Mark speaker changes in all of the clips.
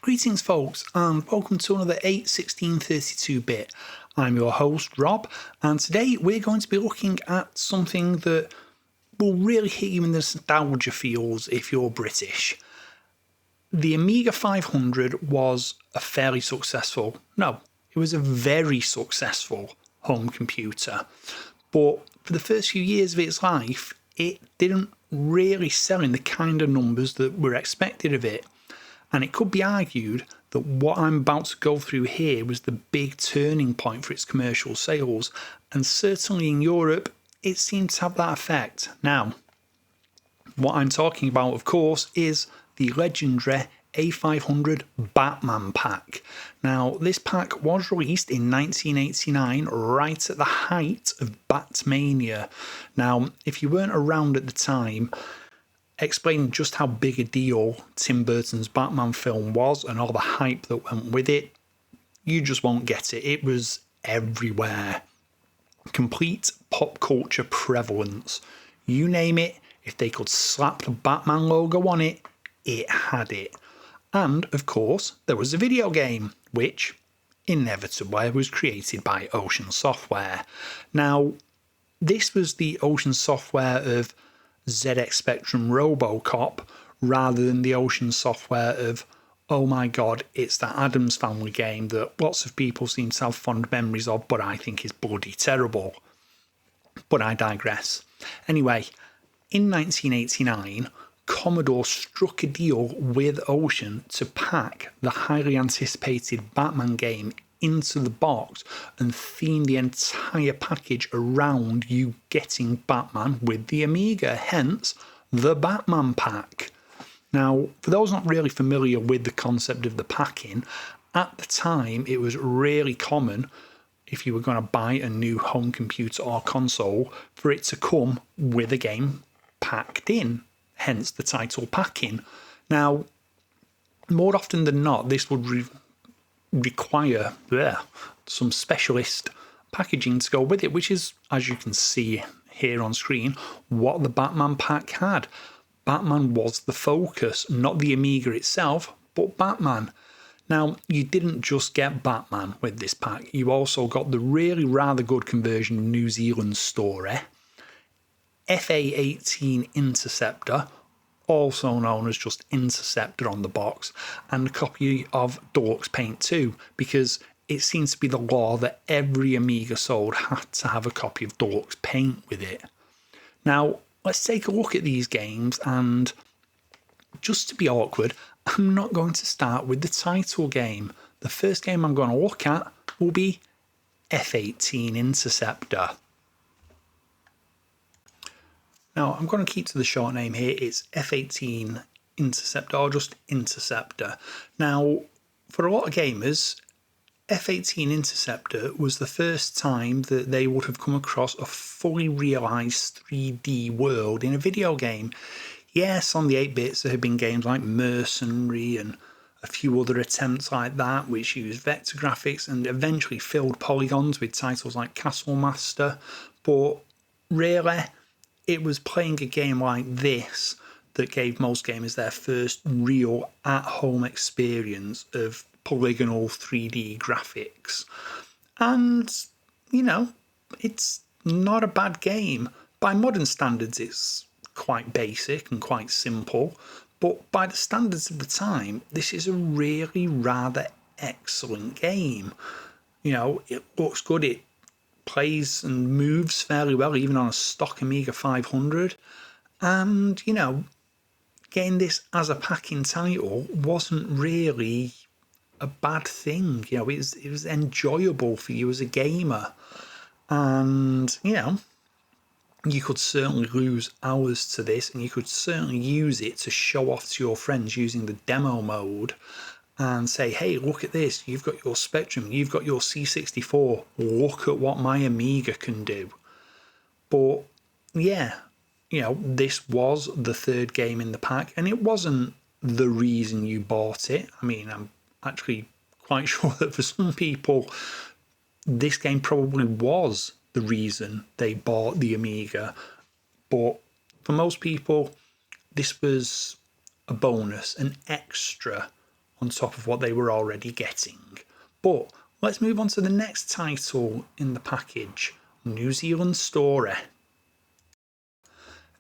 Speaker 1: Greetings folks, and welcome to another 8/16/32-bit. I'm your host Rob, and today we're going to be looking at something that will really hit you in the nostalgia feels if you're British. The Amiga 500 was a fairly successful, no, it was a very successful home computer, but for the first few years of its life it didn't really sell in the kind of numbers that were expected of it. And it could be argued that what I'm about to go through here was the big turning point for its commercial sales, and certainly in Europe it seemed to have that effect. Now, what I'm talking about, of course, is the legendary A500 Batman pack. Now, this pack was released in 1989, right at the height of Batmania. Now, if you weren't around at the time, explaining just how big a deal Tim Burton's Batman film was and all the hype that went with it, you just won't get it. It was everywhere. Complete pop culture prevalence. You name it, if they could slap the Batman logo on it, it had it. And, of course, there was a video game, which, inevitably, was created by Ocean Software. Now, this was the Ocean Software of ZX Spectrum RoboCop rather than the Ocean Software of, oh my god, it's that Addams Family game that lots of people seem to have fond memories of, but I think is bloody terrible. But I digress. Anyway, in 1989, Commodore struck a deal with Ocean to pack the highly anticipated Batman game into the box and theme the entire package around you getting Batman with the Amiga, hence the Batman pack. Now, for those not really familiar with the concept of the packing, at the time it was really common, if you were going to buy a new home computer or console, for it to come with a game packed in, hence the title packing. Now, more often than not, this would require some specialist packaging to go with it, which is, as you can see here on screen, what the Batman pack had. Batman was the focus, not the Amiga itself, but Batman. Now, you didn't just get Batman with this pack, you also got the really rather good conversion of New Zealand story, FA-18 Interceptor, also known as just Interceptor on the box, and a copy of Deluxe Paint 2, because it seems to be the law that every Amiga sold had to have a copy of Deluxe Paint with it. Now, let's take a look at these games, and just to be awkward, I'm not going to start with the title game. The first game I'm going to look at will be F-18 Interceptor. Now, I'm going to keep to the short name here. It's F-18 Interceptor, or just Interceptor. Now, for a lot of gamers, F-18 Interceptor was the first time that they would have come across a fully realised 3D world in a video game. Yes, on the 8-bits there have been games like Mercenary and a few other attempts like that which used vector graphics and eventually filled polygons with titles like Castle Master, but really, it was playing a game like this that gave most gamers their first real at-home experience of polygonal 3D graphics. And, you know, it's not a bad game. By modern standards, it's quite basic and quite simple, but by the standards of the time, this is a really rather excellent game. You know, it looks good, it plays and moves fairly well even on a stock Amiga 500, and you know, getting this as a packing title wasn't really a bad thing. You know, it was enjoyable for you as a gamer, and you know, you could certainly lose hours to this, and you could certainly use it to show off to your friends using the demo mode and say, hey, look at this, you've got your Spectrum, you've got your C64, look at what my Amiga can do. But yeah, you know, this was the third game in the pack, and it wasn't the reason you bought it. I mean, I'm actually quite sure that for some people, this game probably was the reason they bought the Amiga. But for most people, this was a bonus, an extra on top of what they were already getting. But let's move on to the next title in the package, New Zealand Story.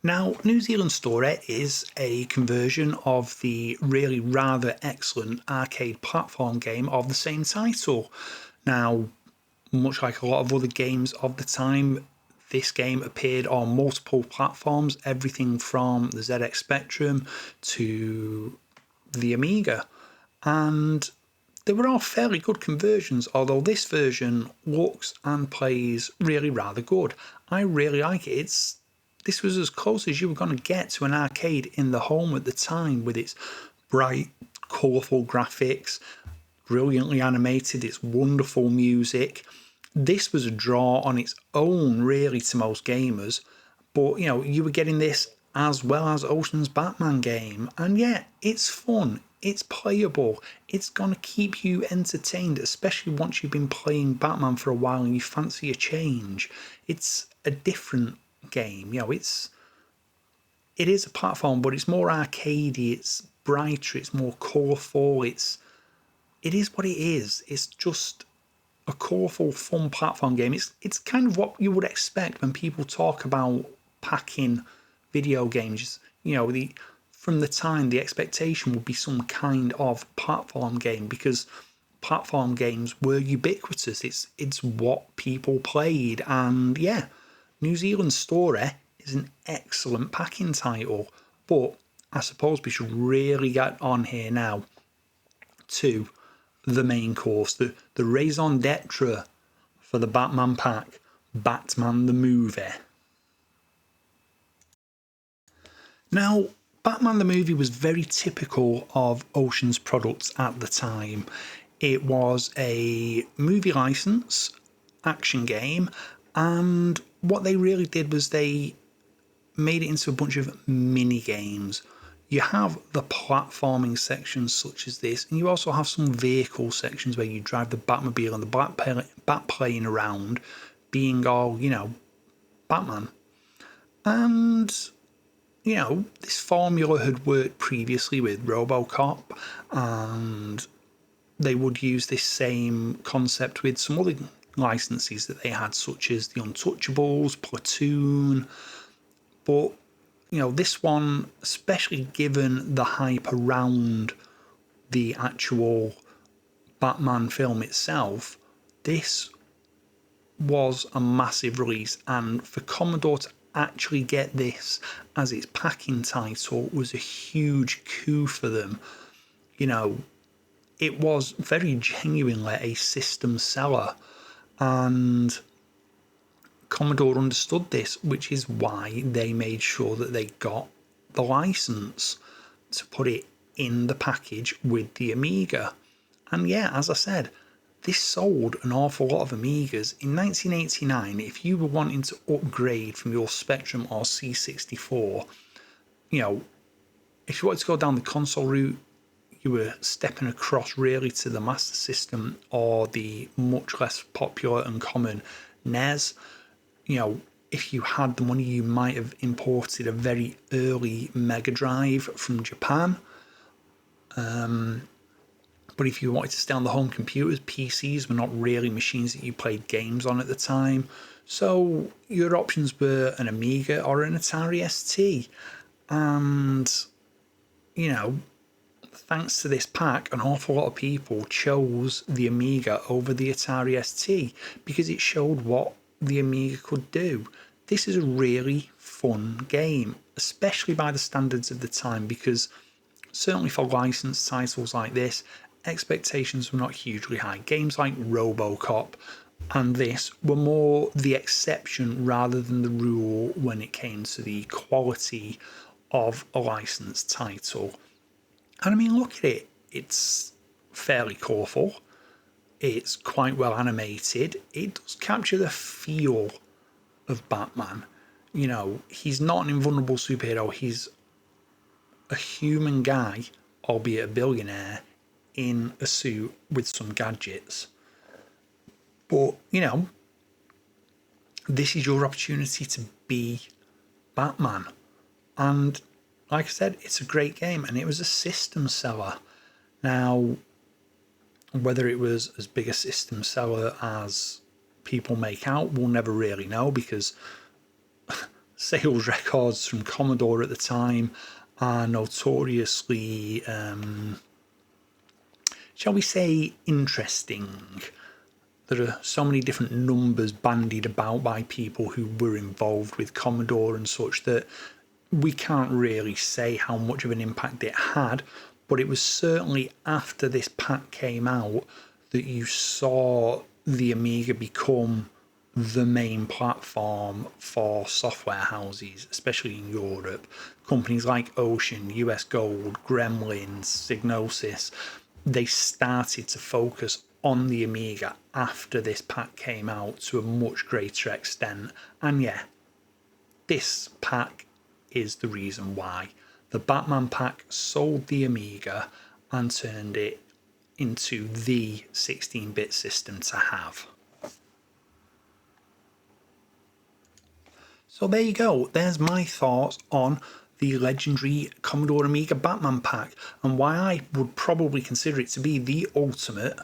Speaker 1: Now, New Zealand Story is a conversion of the really rather excellent arcade platform game of the same title. Now, much like a lot of other games of the time, this game appeared on multiple platforms, everything from the ZX Spectrum to the Amiga. And they were all fairly good conversions, although this version looks and plays really rather good. I really like it. This was as close as you were going to get to an arcade in the home at the time, with its bright, colourful graphics, brilliantly animated, its wonderful music. This was a draw on its own, really, to most gamers. But, you were getting this as well as Ocean's Batman game. And yeah, it's fun. It's playable. It's going to keep you entertained, especially once you've been playing Batman for a while and you fancy a change. It's a different game. It is a platform, but it's more arcadey. It's brighter. It's more colourful. It is what it is. It's just a colourful, fun platform game. It's kind of what you would expect when people talk about packing video games. From the time, the expectation would be some kind of platform game, because platform games were ubiquitous. It's what people played. And yeah, New Zealand Story is an excellent packing title. But I suppose we should really get on here now to the main course, the raison d'etre for the Batman pack, Batman the movie. Now, Batman the movie was very typical of Ocean's products at the time. It was a movie license action game, and what they really did was they made it into a bunch of mini games. You have the platforming sections such as this, and you also have some vehicle sections where you drive the Batmobile and the Batplane around, being all, Batman. And this formula had worked previously with RoboCop, and they would use this same concept with some other licenses that they had, such as The Untouchables, Platoon. But, this one, especially given the hype around the actual Batman film itself, this was a massive release, and for Commodore to actually get this as its packing title was a huge coup for them. It was very genuinely a system seller, and Commodore understood this, which is why they made sure that they got the license to put it in the package with the Amiga. And yeah, as I said, this sold an awful lot of Amigas. In 1989, if you were wanting to upgrade from your Spectrum or C64, if you wanted to go down the console route, you were stepping across really to the Master System or the much less popular and common NES. If you had the money, you might have imported a very early Mega Drive from Japan. But if you wanted to stay on the home computers, PCs were not really machines that you played games on at the time. So your options were an Amiga or an Atari ST. And, thanks to this pack, an awful lot of people chose the Amiga over the Atari ST because it showed what the Amiga could do. This is a really fun game, especially by the standards of the time, because certainly for licensed titles like this, expectations were not hugely high. Games like RoboCop and this were more the exception rather than the rule when it came to the quality of a licensed title. And I mean, look at it. It's fairly colourful. It's quite well animated. It does capture the feel of Batman. He's not an invulnerable superhero. He's a human guy, albeit a billionaire, in a suit with some gadgets. But, this is your opportunity to be Batman. And like I said, it's a great game, and it was a system seller. Now, whether it was as big a system seller as people make out, we'll never really know, because sales records from Commodore at the time are notoriously, shall we say, interesting. There are so many different numbers bandied about by people who were involved with Commodore and such that we can't really say how much of an impact it had, but it was certainly after this pack came out that you saw the Amiga become the main platform for software houses, especially in Europe. Companies like Ocean, US Gold, Gremlin, Psygnosis, they started to focus on the Amiga after this pack came out to a much greater extent. And yeah, this pack is the reason why. The Batman pack sold the Amiga and turned it into the 16-bit system to have. So there you go, there's my thoughts on the legendary Commodore Amiga Batman pack and why I would probably consider it to be the ultimate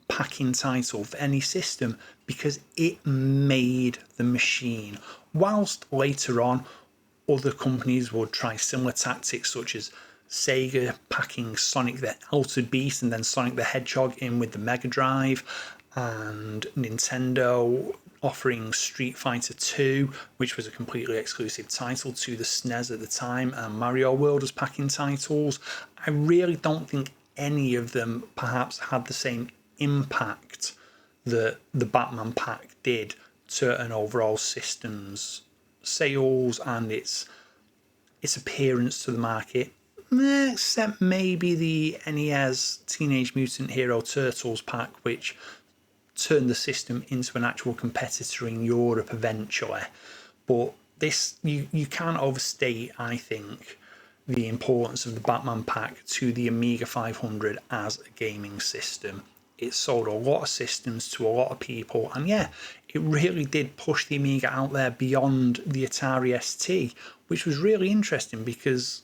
Speaker 1: packing title for any system, because it made the machine. Whilst later on other companies would try similar tactics, such as Sega packing Sonic the Altered Beast and then Sonic the Hedgehog in with the Mega Drive, and Nintendo offering Street Fighter 2, which was a completely exclusive title to the SNES at the time, and Mario World as packing titles. I really don't think any of them perhaps had the same impact that the Batman pack did to an overall system's sales and its appearance to the market, except maybe the NES Teenage Mutant Hero Turtles pack, which turned the system into an actual competitor in Europe eventually. But this, you can't overstate, I think, the importance of the Batman pack to the Amiga 500 as a gaming system. It sold a lot of systems to a lot of people, and yeah, it really did push the Amiga out there beyond the Atari ST, which was really interesting because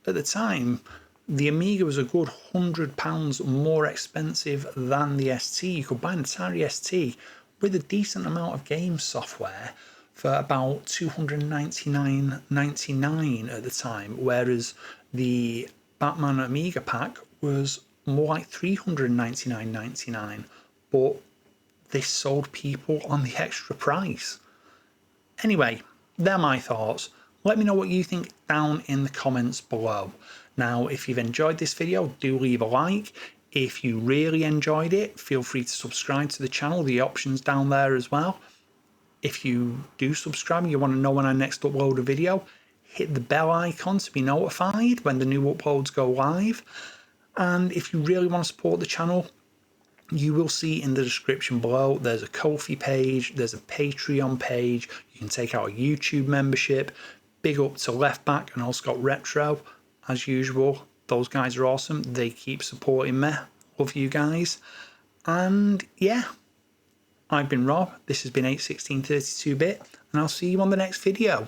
Speaker 1: at the time the Amiga was a good £100 more expensive than the ST. You could buy an Atari ST with a decent amount of game software for about $299.99 at the time, whereas the Batman Amiga pack was more like $399.99, but this sold people on the extra price. Anyway, they're my thoughts. Let me know what you think down in the comments below. Now, if you've enjoyed this video, do leave a like. If you really enjoyed it, feel free to subscribe to the channel. The option's down there as well. If you do subscribe and you want to know when I next upload a video, hit the bell icon to be notified when the new uploads go live. And if you really want to support the channel, you will see in the description below there's a Ko-fi page, there's a Patreon page, you can take out a YouTube membership. Big up to Leftback and also got Retro, as usual. Those guys are awesome, they keep supporting me. Love you guys. And yeah, I've been Rob, this has been 81632-bit, and I'll see you on the next video.